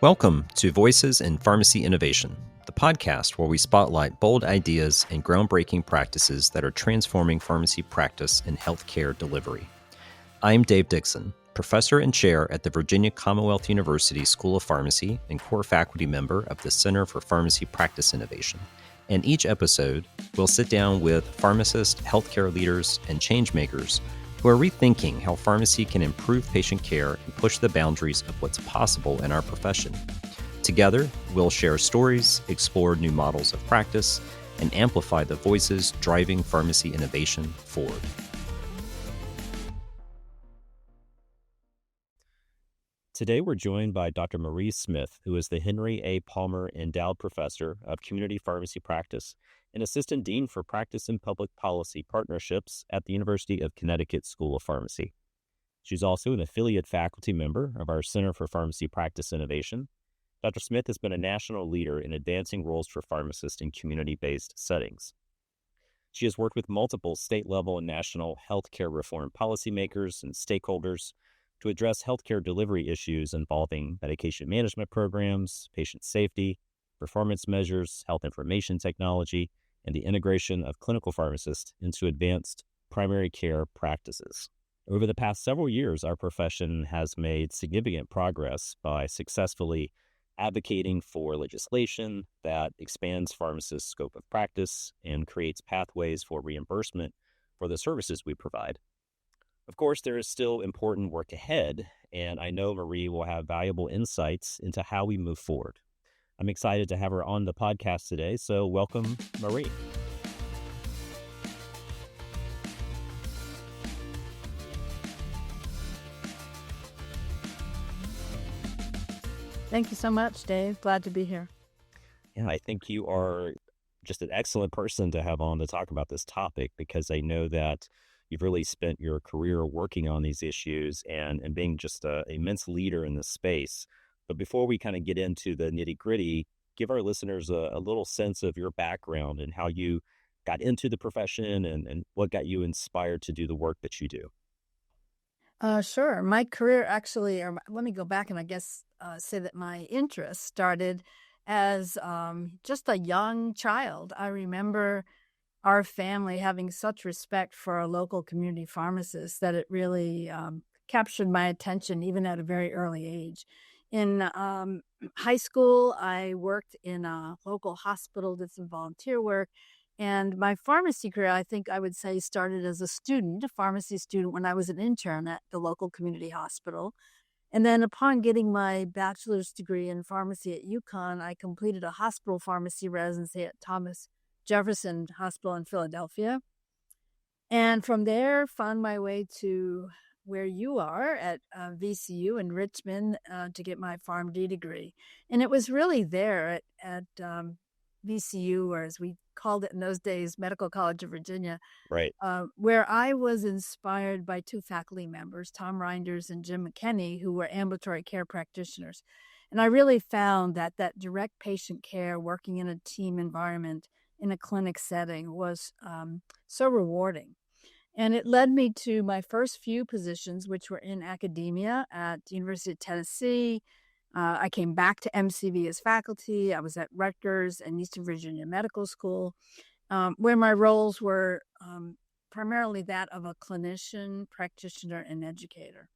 Welcome to Voices in Pharmacy Innovation, the podcast where we spotlight bold ideas and groundbreaking practices that are transforming pharmacy practice and healthcare delivery. I'm Dave Dixon, professor and chair at the Virginia Commonwealth University School of Pharmacy and core faculty member of the Center for Pharmacy Practice Innovation. And each episode, we'll sit down with pharmacists, healthcare leaders, and changemakers who are rethinking how pharmacy can improve patient care and push the boundaries of what's possible in our profession. Together, we'll share stories, explore new models of practice, and amplify the voices driving pharmacy innovation forward. Today, we're joined by Dr. Marie Smith, who is the Henry A. Palmer Endowed Professor of Community Pharmacy Practice and Assistant Dean for Practice and Public Policy Partnerships at the University of Connecticut School of Pharmacy. She's also an affiliate faculty member of our Center for Pharmacy Practice Innovation. Dr. Smith has been a national leader in advancing roles for pharmacists in community-based settings. She has worked with multiple state-level and national healthcare reform policymakers and stakeholders to address healthcare delivery issues involving medication management programs, patient safety, performance measures, health information technology, and the integration of clinical pharmacists into advanced primary care practices. Over the past several years, our profession has made significant progress by successfully advocating for legislation that expands pharmacists' scope of practice and creates pathways for reimbursement for the services we provide. Of course, there is still important work ahead, and I know Marie will have valuable insights into how we move forward. I'm excited to have her on the podcast today, so welcome, Marie. Thank you so much, Dave. Glad to be here. Yeah, I think you are just an excellent person to have on to talk about this topic because I know that you've really spent your career working on these issues and being just an immense leader in this space. But before we kind of get into the nitty gritty, give our listeners a little sense of your background and how you got into the profession and what got you inspired to do the work that you do. Sure. My career actually, let me go back and I guess say that my interest started as just a young child. I remember our family having such respect for our local community pharmacists that it really captured my attention even at a very early age. In high school, I worked in a local hospital, did some volunteer work, and my pharmacy career, I think I would say, started as a pharmacy student, when I was an intern at the local community hospital. And then upon getting my bachelor's degree in pharmacy at UConn, I completed a hospital pharmacy residency at Thomas Jefferson Hospital in Philadelphia. And from there, found my way to where you are at VCU in Richmond to get my Pharm.D degree. And it was really there at VCU, or as we called it in those days, Medical College of Virginia, Right. where I was inspired by two faculty members, Tom Reinders and Jim McKenney, who were ambulatory care practitioners. And I really found that direct patient care, working in a team environment in a clinic setting, was so rewarding. And it led me to my first few positions, which were in academia at the University of Tennessee. I came back to MCV as faculty. I was at Rutgers and Eastern Virginia Medical School, where my roles were primarily that of a clinician, practitioner, and educator.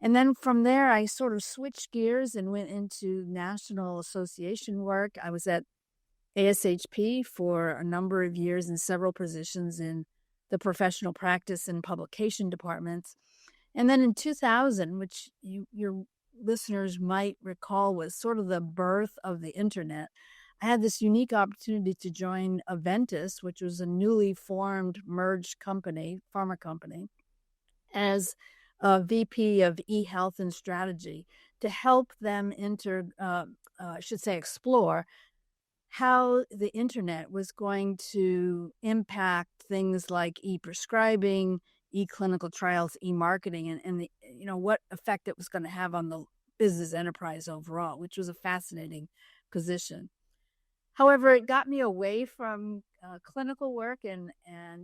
And then from there, I sort of switched gears and went into national association work. I was at ASHP for a number of years in several positions in the professional practice and publication departments. And then in 2000, which your listeners might recall was sort of the birth of the internet, I had this unique opportunity to join Aventis, which was a newly formed merged company, pharma company, as a VP of e-health and strategy to help them explore how the internet was going to impact things like e-prescribing, e-clinical trials, e-marketing, and what effect it was going to have on the business enterprise overall, which was a fascinating position. However, it got me away from clinical work and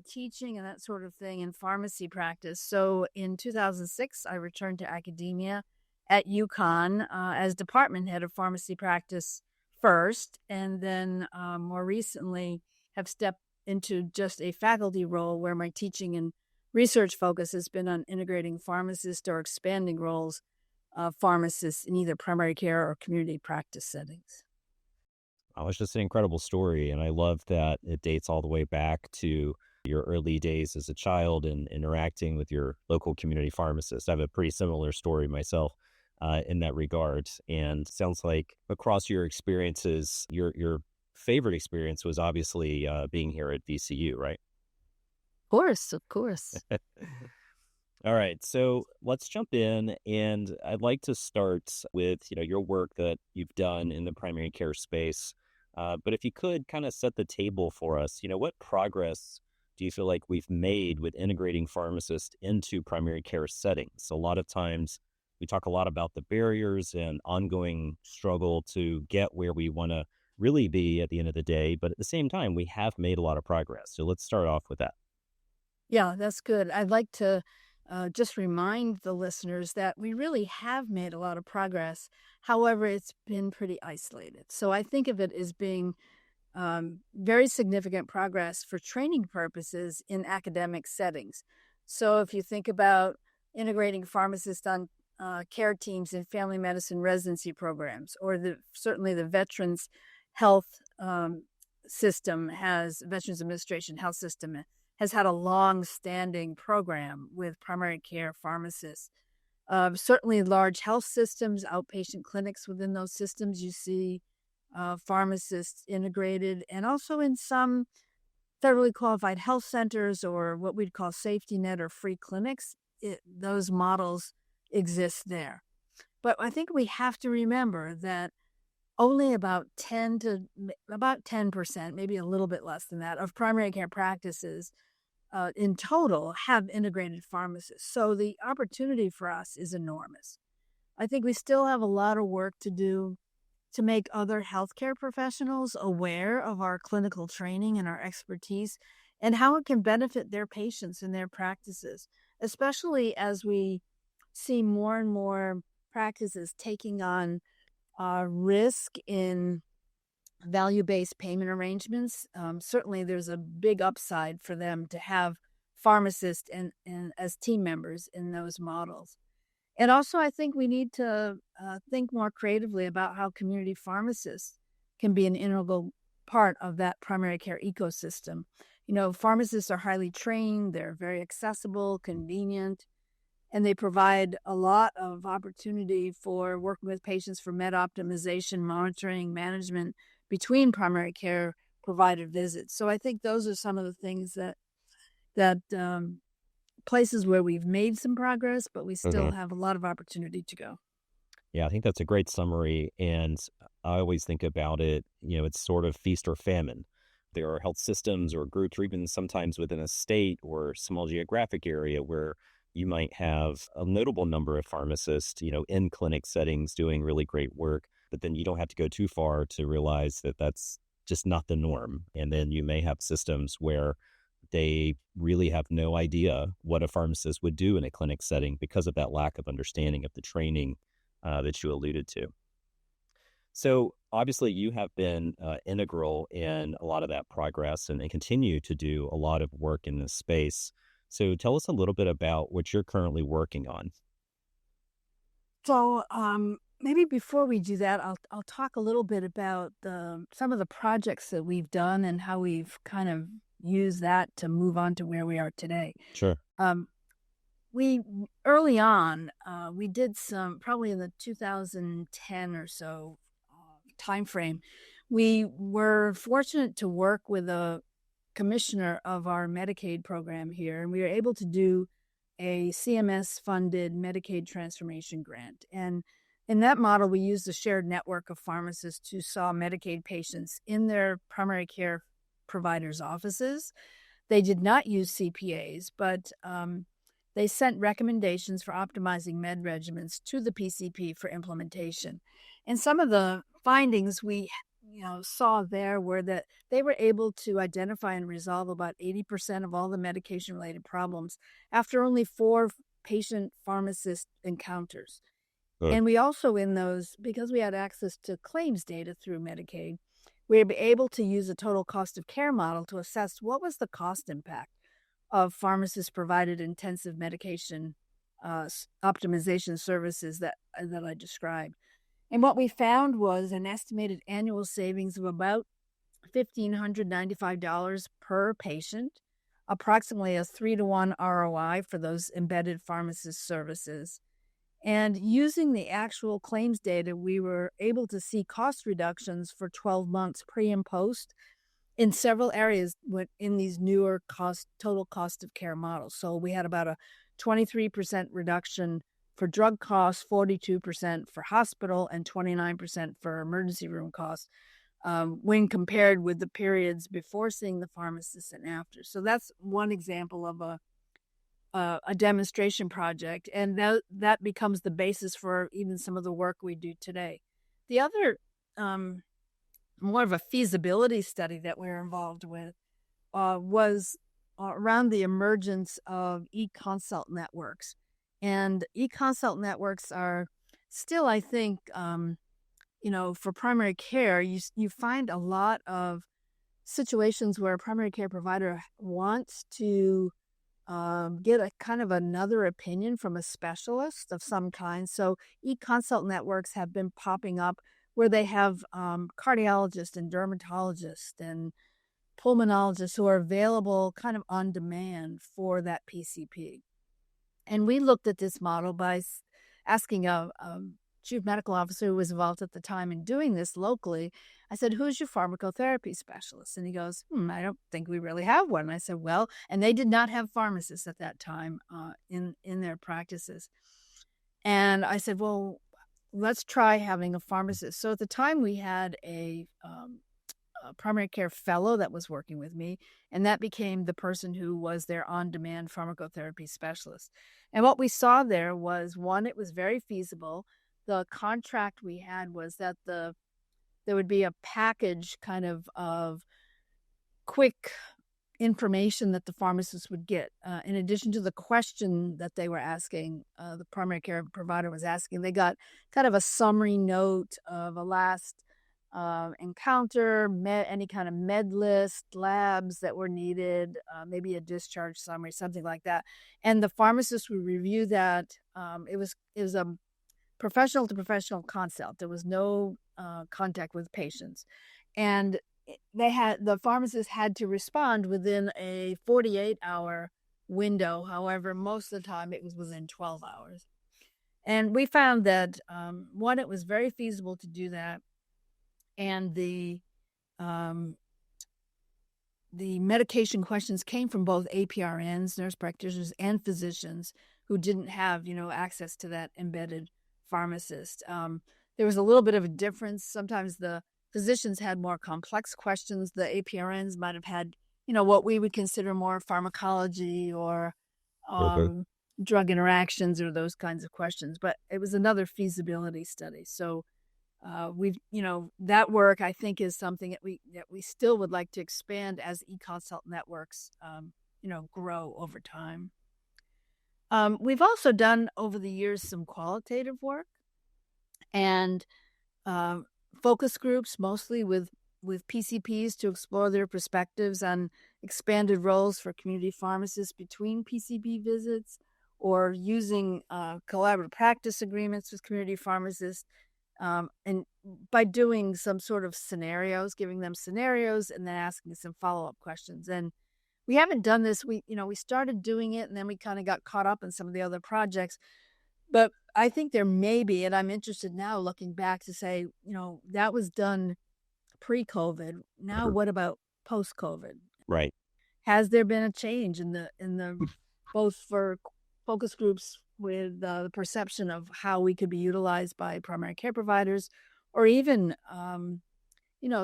teaching and that sort of thing in pharmacy practice. So in 2006, I returned to academia at UConn as department head of pharmacy practice first, and then more recently have stepped into just a faculty role where my teaching and research focus has been on integrating pharmacists or expanding roles of pharmacists in either primary care or community practice settings. Oh, it's just an incredible story, and I love that it dates all the way back to your early days as a child and interacting with your local community pharmacist. I have a pretty similar story myself in that regard, and sounds like across your experiences, your favorite experience was obviously being here at VCU, right? Of course, of course. All right, so let's jump in, and I'd like to start with your work that you've done in the primary care space. But if you could kind of set the table for us, what progress do you feel like we've made with integrating pharmacists into primary care settings? A lot of times, we talk a lot about the barriers and ongoing struggle to get where we want to really be at the end of the day, but at the same time, we have made a lot of progress. So let's start off with that. Yeah, that's good. I'd like to just remind the listeners that we really have made a lot of progress. However, it's been pretty isolated. So I think of it as being very significant progress for training purposes in academic settings. So if you think about integrating pharmacists on care teams in family medicine residency programs, or certainly the Veterans Health Veterans Administration Health System has had a long-standing program with primary care pharmacists. Certainly, large health systems, outpatient clinics within those systems, you see pharmacists integrated, and also in some federally qualified health centers or what we'd call safety net or free clinics, those models exist there. But I think we have to remember that only about 10%, maybe a little bit less than that, of primary care practices in total have integrated pharmacists. So the opportunity for us is enormous. I think we still have a lot of work to do to make other healthcare professionals aware of our clinical training and our expertise and how it can benefit their patients and their practices, especially as we see more and more practices taking on risk in value-based payment arrangements. Certainly, there's a big upside for them to have pharmacists and as team members in those models. And also, I think we need to think more creatively about how community pharmacists can be an integral part of that primary care ecosystem. Pharmacists are highly trained, they're very accessible, convenient, and they provide a lot of opportunity for working with patients for med optimization, monitoring, management between primary care provider visits. So I think those are some of the things that places where we've made some progress, but we still have a lot of opportunity to go. Yeah, I think that's a great summary. And I always think about it, it's sort of feast or famine. There are health systems or groups, or even sometimes within a state or small geographic area where you might have a notable number of pharmacists, in clinic settings doing really great work. But then you don't have to go too far to realize that that's just not the norm. And then you may have systems where they really have no idea what a pharmacist would do in a clinic setting because of that lack of understanding of the training that you alluded to. So obviously, you have been integral in a lot of that progress and continue to do a lot of work in this space. So tell us a little bit about what you're currently working on. So maybe before we do that, I'll talk a little bit about some of the projects that we've done and how we've kind of used that to move on to where we are today. Sure. Um, we early on, we did some probably in the 2010 or so timeframe. We were fortunate to work with a commissioner of our Medicaid program here, and we were able to do a CMS funded Medicaid transformation grant. And in that model, we used a shared network of pharmacists who saw Medicaid patients in their primary care providers' offices. They did not use CPAs, but they sent recommendations for optimizing med regimens to the PCP for implementation. And some of the findings we saw there were that they were able to identify and resolve about 80% of all the medication related problems after only 4 patient pharmacist encounters. Huh. And we also in those, because we had access to claims data through Medicaid, we were able to use a total cost of care model to assess what was the cost impact of pharmacist provided intensive medication optimization services that I described. And what we found was an estimated annual savings of about $1,595 per patient, approximately a 3-to-1 ROI for those embedded pharmacist services. And using the actual claims data, we were able to see cost reductions for 12 months pre and post in several areas in these newer total cost of care models. So we had about a 23% reduction for drug costs, 42% for hospital, and 29% for emergency room costs when compared with the periods before seeing the pharmacist and after. So that's one example of a demonstration project, and that becomes the basis for even some of the work we do today. The other, more of a feasibility study that we're involved with was around the emergence of e-consult networks. And e-consult networks are still, I think, for primary care, you find a lot of situations where a primary care provider wants to get a kind of another opinion from a specialist of some kind. So e-consult networks have been popping up where they have cardiologists and dermatologists and pulmonologists who are available kind of on demand for that PCP. And we looked at this model by asking a chief medical officer who was involved at the time in doing this locally. I said, "Who's your pharmacotherapy specialist?" And he goes, "I don't think we really have one." And I said, "Well," and they did not have pharmacists at that time in their practices. And I said, "Well, let's try having a pharmacist." So at the time, we had a primary care fellow that was working with me, and that became the person who was their on-demand pharmacotherapy specialist. And what we saw there was, one, it was very feasible. The contract we had was that there would be a package kind of quick information that the pharmacist would get. In addition to the question that they were asking, the primary care provider was asking, they got kind of a summary note of a last encounter, any kind of med list, labs that were needed, maybe a discharge summary, something like that. And the pharmacist would review that. It was a professional to professional consult. There was no contact with patients, and the pharmacist had to respond within a 48-hour window. However, most of the time it was within 12 hours. And we found that one, it was very feasible to do that, and um, the medication questions came from both APRNs, nurse practitioners, and physicians who didn't have, access to that embedded pharmacist. There was a little bit of a difference. Sometimes the physicians had more complex questions. The APRNs might have had, what we would consider more pharmacology or Okay. drug interactions or those kinds of questions. But it was another feasibility study. So that work, I think, is something that we still would like to expand as e-consult networks, grow over time. We've also done over the years some qualitative work and focus groups, mostly with PCPs, to explore their perspectives on expanded roles for community pharmacists between PCP visits, or using collaborative practice agreements with community pharmacists. And by doing some sort of scenarios, giving them scenarios and then asking some follow-up questions. And we haven't done this. We started doing it and then we kind of got caught up in some of the other projects. But I think there may be, and I'm interested now looking back to say, that was done pre-COVID. Now, Uh-huh. what about post-COVID? Right. Has there been a change in the both for focus groups with the perception of how we could be utilized by primary care providers, or even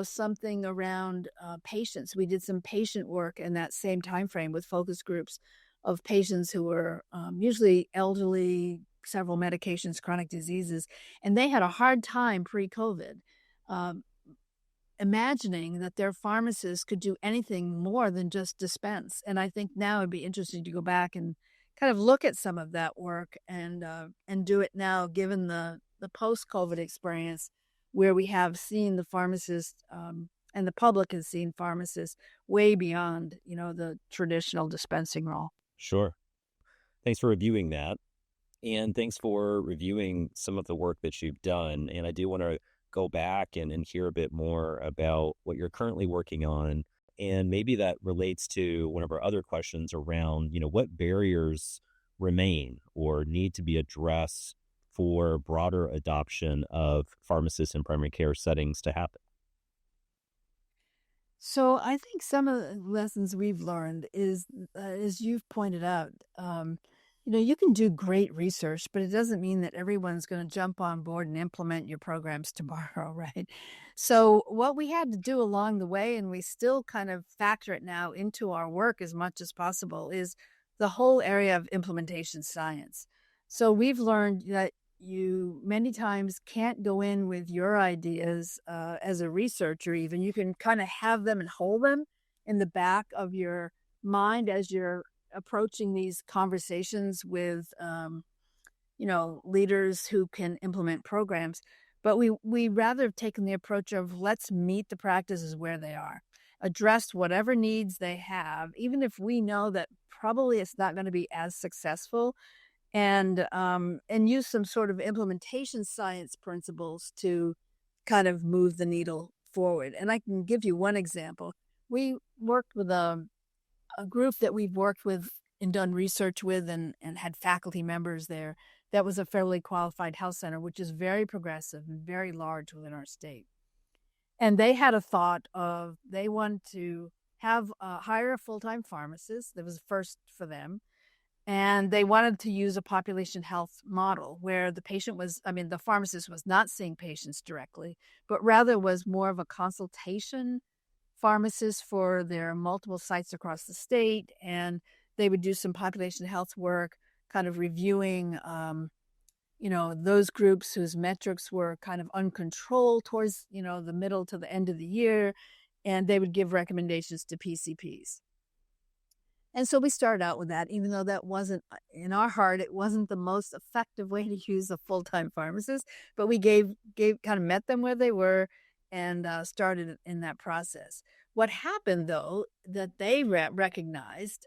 something around patients? We did some patient work in that same time frame with focus groups of patients who were usually elderly, several medications, chronic diseases, and they had a hard time pre-COVID. Um, Imagining that their pharmacists could do anything more than just dispense. And I think now it'd be interesting to go back and kind of look at some of that work and do it now, given the the post-COVID experience where we have seen the pharmacists and the public has seen pharmacists way beyond, the traditional dispensing role. Sure. Thanks for reviewing that. And thanks for reviewing some of the work that you've done. And I do want to go back and hear a bit more about what you're currently working on. And maybe that relates to one of our other questions around, what barriers remain or need to be addressed for broader adoption of pharmacists in primary care settings to happen. So I think some of the lessons we've learned is, as you've pointed out, you can do great research, but it doesn't mean that everyone's going to jump on board and implement your programs tomorrow, right? So what we had to do along the way, and we still kind of factor it now into our work as much as possible, is the whole area of implementation science. So we've learned that you many times can't go in with your ideas as a researcher. Even you can kind of have them and hold them in the back of your mind as you're approaching these conversations with leaders who can implement programs. But we rather have taken the approach of let's meet the practices where they are, address whatever needs they have, even if we know that probably it's not going to be as successful, and use some sort of implementation science principles to kind of move the needle forward. And I can give you one example. We worked with a group that we've worked with and done research with and had faculty members there. That was a federally qualified health center, which is very progressive and very large within our state. And they had a thought of they wanted to have hire a full-time pharmacist. That was the first for them. And they wanted to use a population health model where the pharmacist was not seeing patients directly, but rather was more of a consultation pharmacist for their multiple sites across the state. And they would do some population health work, kind of reviewing, those groups whose metrics were kind of uncontrolled towards, the middle to the end of the year. And they would give recommendations to PCPs. And so we started out with that, even though that wasn't, in our heart, it wasn't the most effective way to use a full-time pharmacist, but we kind of met them where they were and started in that process. What happened, though, that they recognized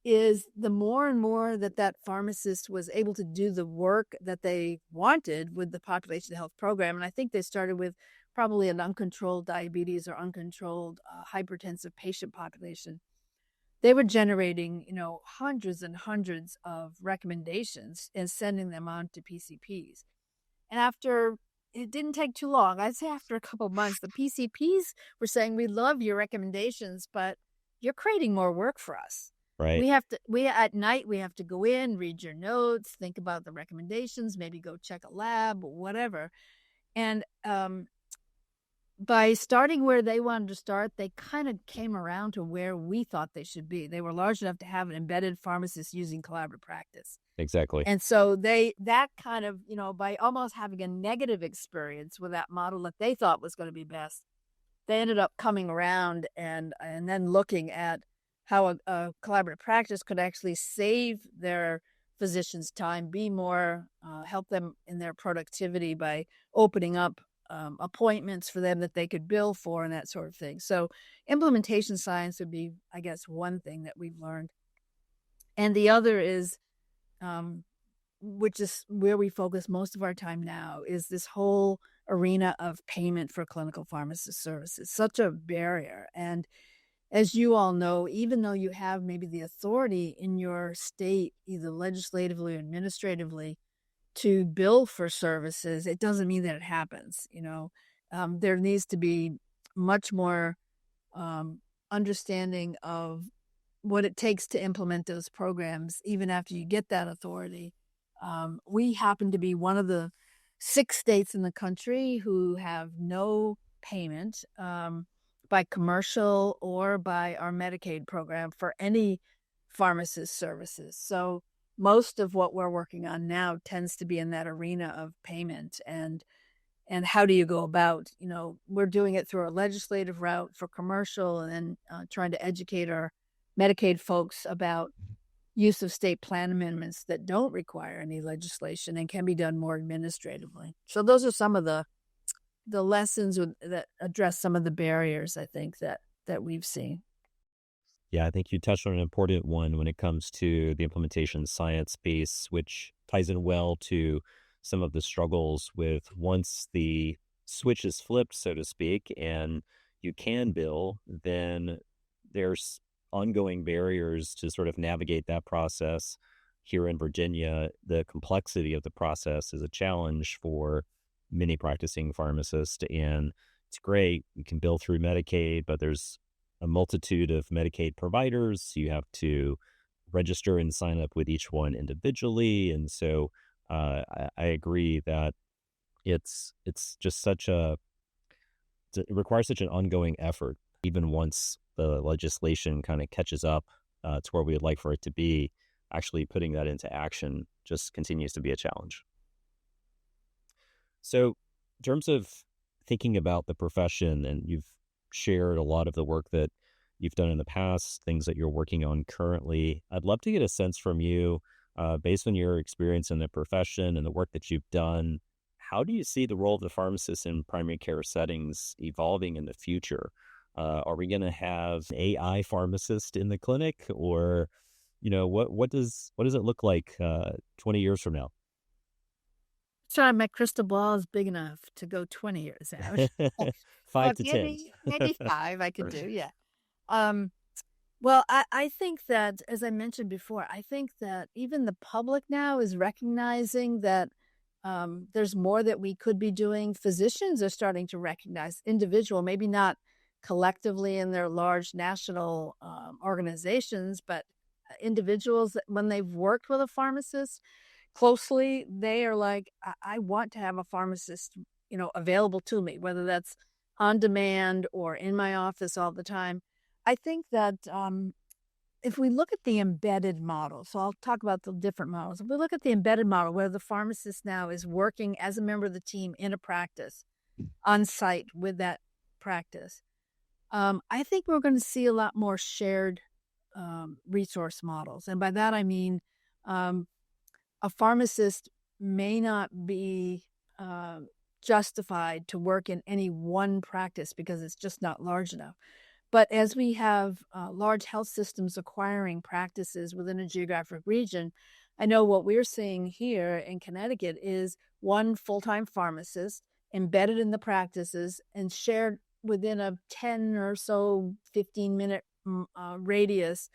is the more and more that pharmacist was able to do the work that they wanted with the population health program, and I think they started with probably an uncontrolled diabetes or uncontrolled hypertensive patient population. They were generating, hundreds and hundreds of recommendations and sending them on to PCPs. And it didn't take too long. I'd say after a couple of months, the PCPs were saying, "We love your recommendations, but you're creating more work for us. Right. At night, we have to go in, read your notes, think about the recommendations, maybe go check a lab, whatever." And by starting where they wanted to start, they kind of came around to where we thought they should be. They were large enough to have an embedded pharmacist using collaborative practice. Exactly. And so that kind of, by almost having a negative experience with that model that they thought was going to be best, they ended up coming around and then looking at how a collaborative practice could actually save their physicians time, be more, help them in their productivity by opening up appointments for them that they could bill for and that sort of thing. So implementation science would be, I guess, one thing that we've learned. And the other is, which is where we focus most of our time now, is this whole arena of payment for clinical pharmacist services. Such a barrier. And as you all know, even though you have maybe the authority in your state, either legislatively or administratively, to bill for services, it doesn't mean that it happens. There needs to be much more understanding of what it takes to implement those programs, even after you get that authority. We happen to be one of the 6 states in the country who have no payment by commercial or by our Medicaid program for any pharmacist services. So most of what we're working on now tends to be in that arena of payment and how do you go about, we're doing it through a legislative route for commercial and then trying to educate our Medicaid folks about, use of state plan amendments that don't require any legislation and can be done more administratively. So those are some of the lessons that address some of the barriers I think that we've seen. Yeah, I think you touched on an important one when it comes to the implementation science piece, which ties in well to some of the struggles with once the switch is flipped, so to speak, and you can bill, then there's ongoing barriers to sort of navigate that process. Here in Virginia, the complexity of the process is a challenge for many practicing pharmacists. And it's great. You can bill through Medicaid, but there's a multitude of Medicaid providers. You have to register and sign up with each one individually. And so I agree that it's just such it requires such an ongoing effort, even once the legislation kind of catches up to where we would like for it to be. Actually, putting that into action just continues to be a challenge. So, in terms of thinking about the profession, and you've shared a lot of the work that you've done in the past, things that you're working on currently, I'd love to get a sense from you, based on your experience in the profession and the work that you've done. How do you see the role of the pharmacist in primary care settings evolving in the future? Are we going to have AI pharmacist in the clinic, or what does it look like 20 years from now? Sorry, my crystal ball is big enough to go 20 years out. Five But to 10. maybe 5 I could do, yeah. Um, well, I think that, as I mentioned before, I think that even the public now is recognizing that, there's more that we could be doing. Physicians are starting to recognize individual, maybe not collectively in their large national, organizations, but, individuals that when they've worked with a pharmacist closely, they are like, I want to have a pharmacist, available to me, whether that's on demand or in my office all the time. I think that if we look at the embedded model, so I'll talk about the different models. If we look at the embedded model, where the pharmacist now is working as a member of the team in a practice on site with that practice, I think we're going to see a lot more shared resource models. And by that, I mean, um, a pharmacist may not be justified to work in any one practice because it's just not large enough. But as we have large health systems acquiring practices within a geographic region, I know what we're seeing here in Connecticut is one full time pharmacist embedded in the practices and shared within a 10 or so 15-minute radius,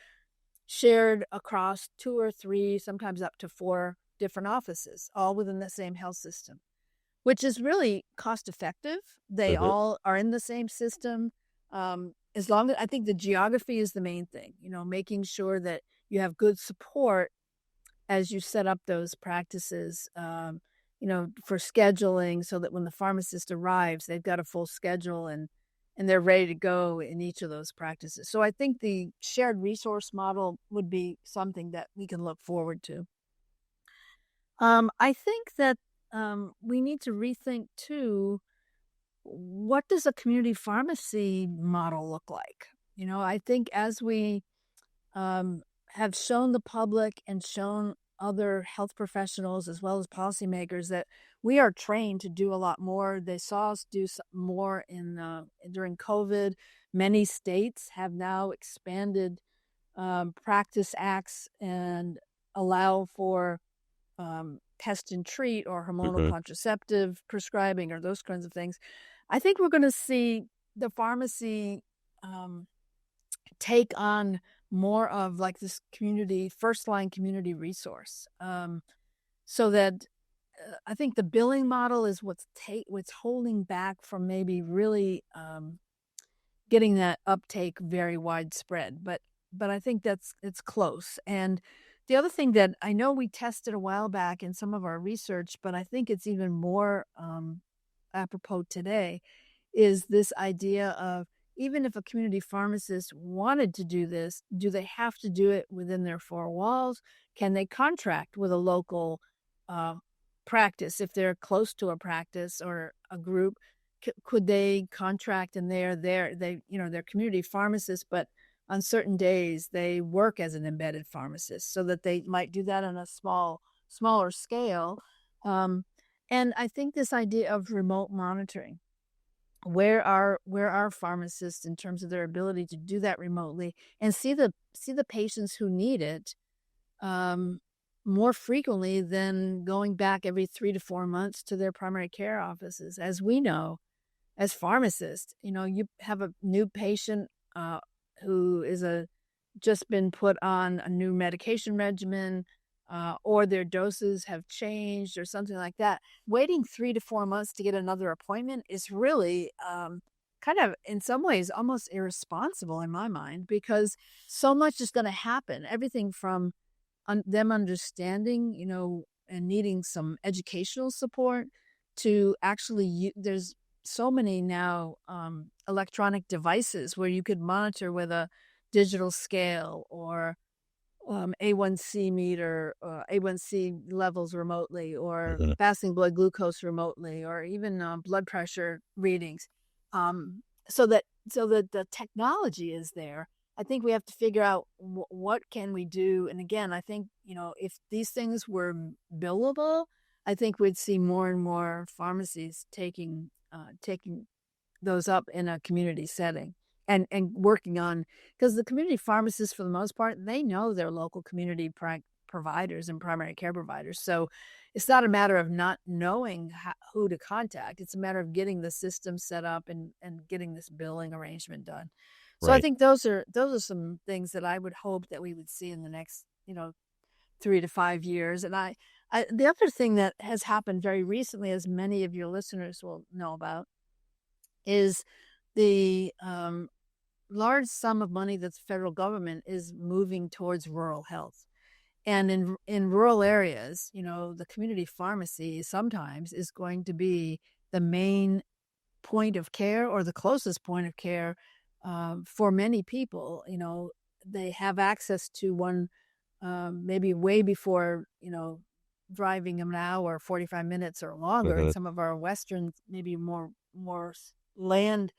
shared across 2 or 3, sometimes up to 4 different offices, all within the same health system, which is really cost effective. They Mhm. all are in the same system. As long as I think the geography is the main thing, making sure that you have good support as you set up those practices, for scheduling so that when the pharmacist arrives, they've got a full schedule and they're ready to go in each of those practices. So I think the shared resource model would be something that we can look forward to. I think that we need to rethink too, what does a community pharmacy model look like? I think as we have shown the public and shown other health professionals as well as policymakers that we are trained to do a lot more. They saw us do more in during COVID. Many states have now expanded practice acts and allow for test and treat or hormonal Mhm. contraceptive prescribing or those kinds of things. I think we're going to see the pharmacy um, take on more of like this community, first line community resource. So that I think the billing model is what's holding back from maybe really getting that uptake very widespread. But I think it's close. And the other thing that I know we tested a while back in some of our research, but I think it's even more apropos today, is this idea of even if a community pharmacist wanted to do this, do they have to do it within their 4 walls? Can they contract with a local uh, practice if they're close to a practice or a group? Could they contract and they're community pharmacists, but on certain days, they work as an embedded pharmacist so that they might do that on a smaller scale. Um, and I think this idea of remote monitoring, where are pharmacists in terms of their ability to do that remotely and see the patients who need it um, more frequently than going back every 3 to 4 months to their primary care offices. As we know, as pharmacists, you have a new patient who is a just been put on a new medication regimen, or their doses have changed or something like that. Waiting 3 to 4 months to get another appointment is really kind of, in some ways, almost irresponsible in my mind because so much is going to happen. Everything from them understanding, and needing some educational support to actually there's so many now electronic devices where you could monitor with a digital scale or A1C meter, A1C levels remotely, or Mhm. fasting blood glucose remotely, or even blood pressure readings. Um, so that the technology is there. I think we have to figure out what can we do. And again, I think if these things were billable, I think we'd see more and more pharmacies taking those up in a community setting and working on, because the community pharmacists, for the most part, they know their local community providers and primary care providers. So it's not a matter of not knowing who to contact. It's a matter of getting the system set up and getting this billing arrangement done. So I Right. think those are some things that I would hope that we would see in the next 3 to 5 years. And the other thing that has happened very recently, as many of your listeners will know about, is the large sum of money that the federal government is moving towards rural health. And in rural areas, the community pharmacy sometimes is going to be the main point of care or the closest point of care for many people. They have access to one maybe way before, driving an hour, 45 minutes or longer in Mhm. some of our western, maybe more land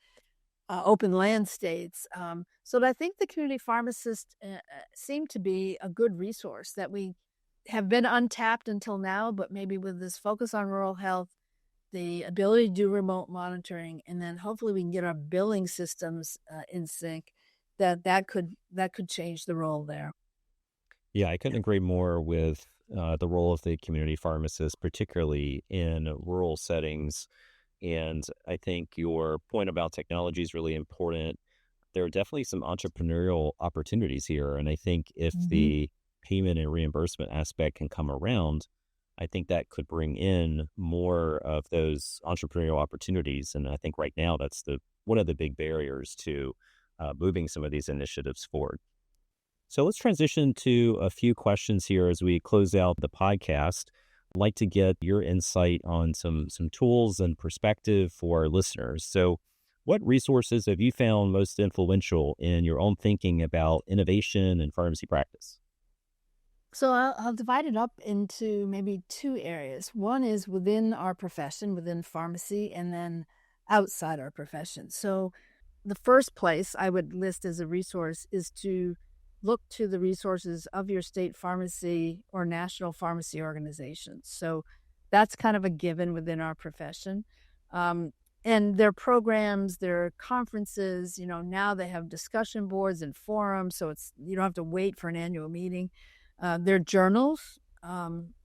open land states. So I think the community pharmacists seem to be a good resource that we have been untapped until now, but maybe with this focus on rural health, the ability to do remote monitoring, and then hopefully we can get our billing systems in sync, that could change the role there. Yeah, I couldn't agree more with the role of the community pharmacist, particularly in rural settings. And I think your point about technology is really important. There are definitely some entrepreneurial opportunities here. And I think if Hmm. the payment and reimbursement aspect can come around, I think that could bring in more of those entrepreneurial opportunities. And I think right now that's the one of the big barriers to moving some of these initiatives forward. So let's transition to a few questions here as we close out the podcast. I'd like to get your insight on some tools and perspective for our listeners. So, what resources have you found most influential in your own thinking about innovation and pharmacy practice? So I'll divide it up into maybe two areas. One is within our profession, within pharmacy, and then outside our profession. So the first place I would list as a resource is to look to the resources of your state pharmacy or national pharmacy organizations. So that's kind of a given within our profession. Um, and their programs, their conferences, now they have discussion boards and forums, so you don't have to wait for an annual meeting. Their journals,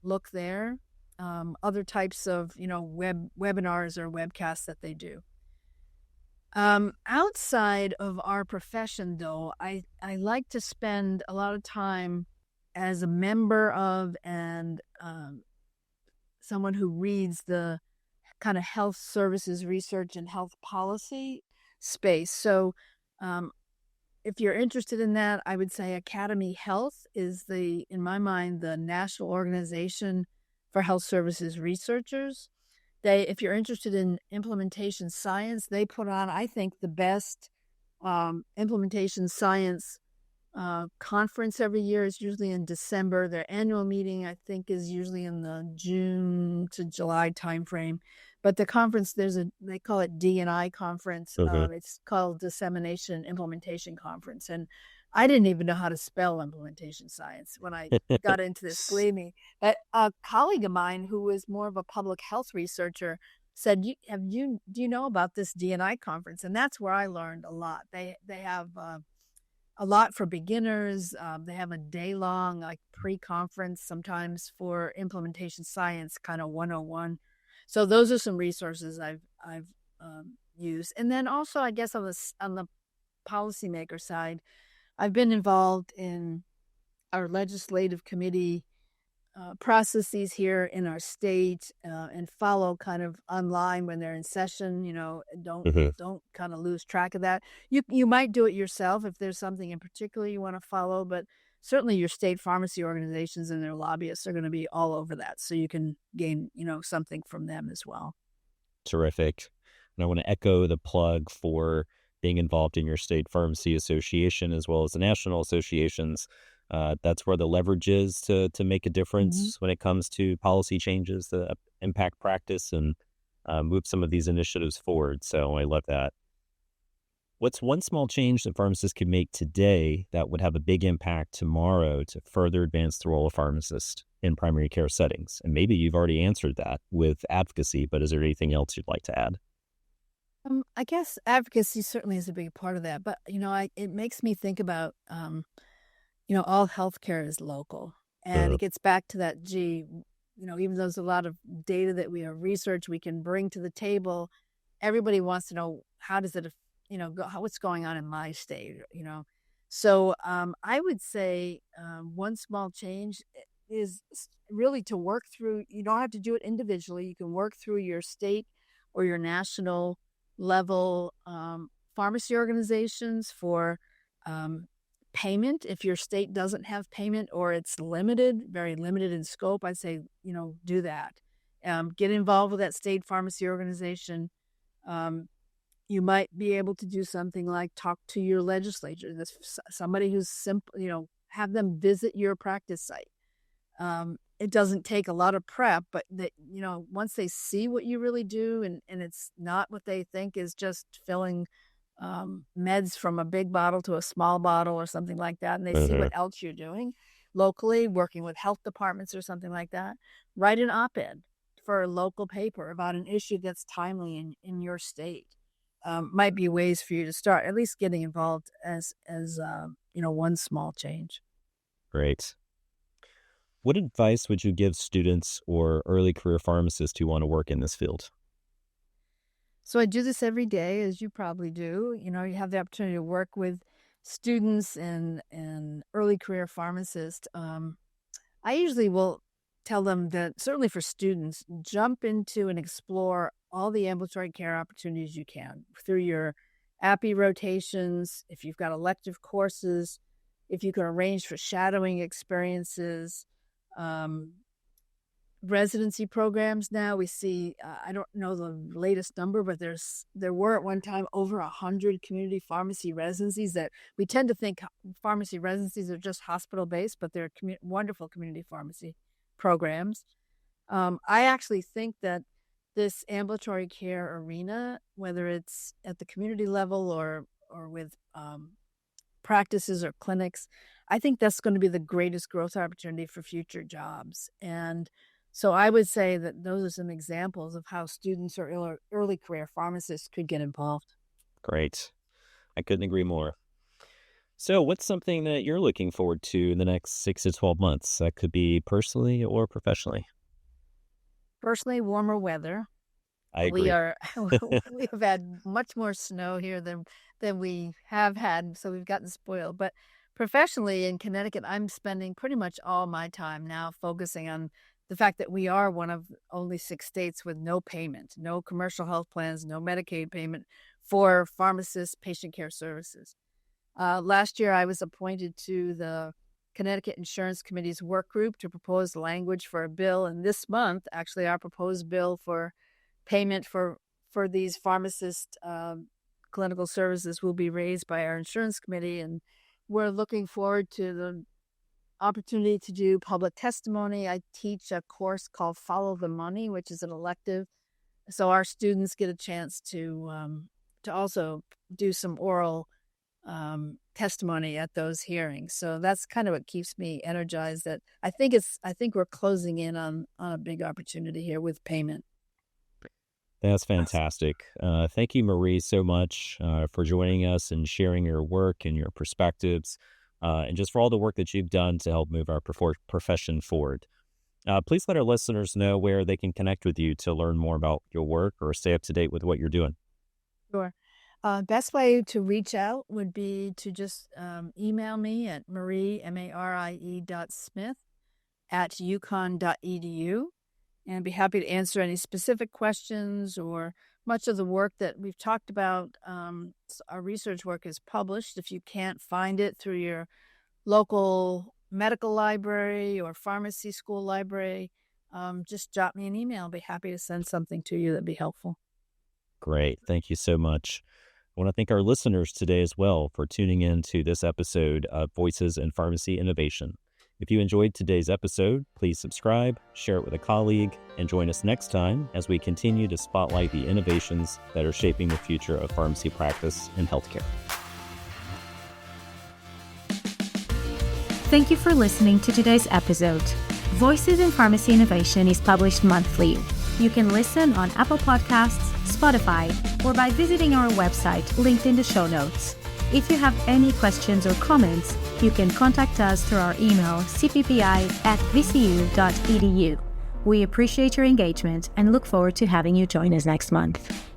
look there. Other types of, webinars or webcasts that they do. Outside of our profession, though, I like to spend a lot of time as a member of and someone who reads the kind of health services research and health policy space. So, um, if you're interested in that, I would say Academy Health is in my mind, the national organization for health services researchers. If you're interested in implementation science, they put on, I think, the best implementation science conference every year. Is usually in December. Their annual meeting, I think, is usually in the June to July timeframe. But the conference, they call it D&I conference. Hmm. It's called Dissemination and Implementation Conference. And I didn't even know how to spell implementation science when I got into this, believe me. But a colleague of mine who was more of a public health researcher said, do you know about this D&I conference? And that's where I learned a lot. They have a lot for beginners. They have a day long like pre-conference sometimes for implementation science, kind of 101. So those are some resources I've used. And then also, I guess on the policymaker side, I've been involved in our legislative committee processes here in our state, and follow kind of online when they're in session. Hmm. Don't kind of lose track of that. You might do it yourself if there's something in particular you want to follow, but certainly your state pharmacy organizations and their lobbyists are going to be all over that, so you can gain something from them as well. Terrific. And I want to echo the plug for being involved in your state pharmacy association as well as the national associations. That's where the leverage is to make a Hmm. difference when it comes to policy changes that impact practice and move some of these initiatives forward. So I love that. What's one small change that pharmacists can make today that would have a big impact tomorrow to further advance the role of pharmacist in primary care settings? And maybe you've already answered that with advocacy, but is there anything else you'd like to add? I guess advocacy certainly is a big part of that, but it makes me think about all healthcare is local. And Uh, it gets back to that, gee, even though there's a lot of data that we have research we can bring to the table, everybody wants to know how does it, what's going on in my state. So I would say one small change is really to work through, you don't have to do it individually. You can work through your state or your national level pharmacy organizations for um, payment. If your state doesn't have payment or it's limited, very limited in scope, I'd say, do that. Get involved with that state pharmacy organization. Um, you might be able to do something like talk to your legislature. Somebody who's simple, have them visit your practice site. It doesn't take a lot of prep, but that once they see what you really do, and it's not what they think is just filling meds from a big bottle to a small bottle or something like that, and they see what uh else you're doing locally, working with health departments or something like that. Write an op-ed for a local paper about an issue that's timely in your state. Might be ways for you to start at least getting involved as one small change. Great. What advice would you give students or early career pharmacists who want to work in this field? So I do this every day, as you probably do. You have the opportunity to work with students and early career pharmacists. I usually will tell them that, certainly for students, jump into and explore all the ambulatory care opportunities you can through your API rotations. If you've got elective courses, if you can arrange for shadowing experiences, um, residency programs. Now we see, I don't know the latest number, but there were at one time over 100 community pharmacy residencies. That we tend to think pharmacy residencies are just hospital based, but they're wonderful community pharmacy programs. I actually think that this ambulatory care arena, whether it's at the community level or with practices or clinics, I think that's going to be the greatest growth opportunity for future jobs. And so I would say that those are some examples of how students or early career pharmacists could get involved. Great. I couldn't agree more. So, what's something that you're looking forward to in the next 6 to 12 months? That could be personally or professionally. Personally, warmer weather. I We agree. are we have had much more snow here than we have had, so we've gotten spoiled. But professionally in Connecticut, I'm spending pretty much all my time now focusing on the fact that we are one of only 6 states with no payment, no commercial health plans, no Medicaid payment for pharmacists, patient care services. Last year, I was appointed to the Connecticut Insurance Committee's work group to propose language for a bill, and this month, actually, our proposed bill for payment for these pharmacist clinical services will be raised by our insurance committee, and we're looking forward to the opportunity to do public testimony. I teach a course called Follow the Money, which is an elective So our students get a chance to also do some oral testimony at those hearings. So that's kind of what keeps me energized. That I think we're closing in on a big opportunity here with payment. That's fantastic. Thank you, Marie, so much for joining us and sharing your work and your perspectives, and just for all the work that you've done to help move our profession forward. Please let our listeners know where they can connect with you to learn more about your work or stay up to date with what you're doing. Sure. Best way to reach out would be to just email me at marie.smith@uconn.edu, and I'd be happy to answer any specific questions or much of the work that we've talked about. Our research work is published. If you can't find it through your local medical library or pharmacy school library, just drop me an email. I'll be happy to send something to you that'd be helpful. Great. Thank you so much. I want to thank our listeners today as well for tuning in to this episode of Voices in Pharmacy Innovation. If you enjoyed today's episode, please subscribe, share it with a colleague, and join us next time as we continue to spotlight the innovations that are shaping the future of pharmacy practice and healthcare. Thank you for listening to today's episode. Voices in Pharmacy Innovation is published monthly. You can listen on Apple Podcasts, Spotify, or by visiting our website linked in the show notes. If you have any questions or comments, you can contact us through our email cppi@vcu.edu. We appreciate your engagement and look forward to having you join us next month.